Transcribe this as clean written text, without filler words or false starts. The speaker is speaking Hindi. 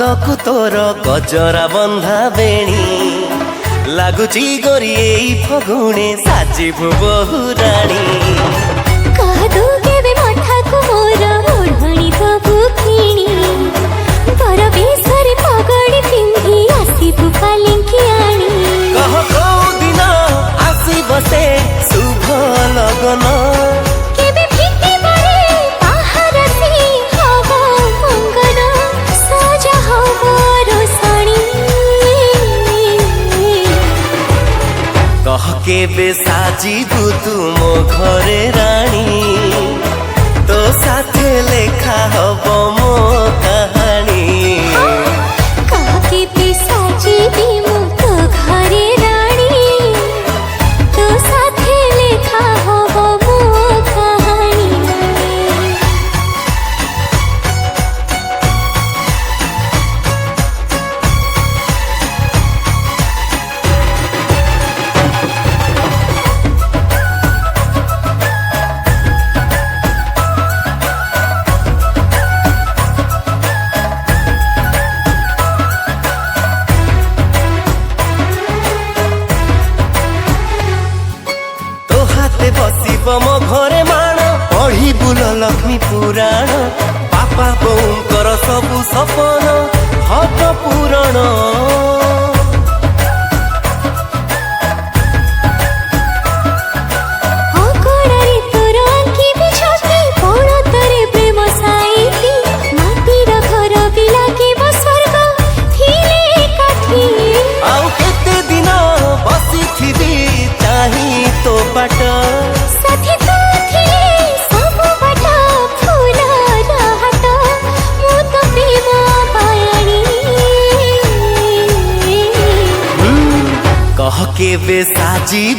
पादकु तोर गजरा बंधा बेणी लगुची गोरी एई फगुणे साजिबु बहुराणी कहदु केबे मठाकु मोर ओढ़णी दबु किणी तोर बेसरे पगड़ी पिंधी आसीबु पालिंकी आणी कह को दिन आसी बसे शुभ लगन केबे फिटी बरे पहारसी हवा मंगन सजा हवा रोसणी कह केबे साजिबु तू मो घरे रानी तो साथे लेखा हब मो कहानी कह केबे साजिबी मु तो घरे रानी तो साथे लेखा हवा मो कहानी बसिब मो घरे माण पढ़ी बुल लक्ष्मी पुराण बापा बोऊंकर सबु सपन हब पूरण अगड़ारे तोर आंखी बिछती कोण तोरे प्रेम साईती माटीर घर भी लागिब स्वर्ग थिले एकाठी आउ केते दिन बसिथिबी चाही तो बाट साथी तो थिले सब बाट फूलर हाट मु तो प्रेम पायाणी कह केबे साजी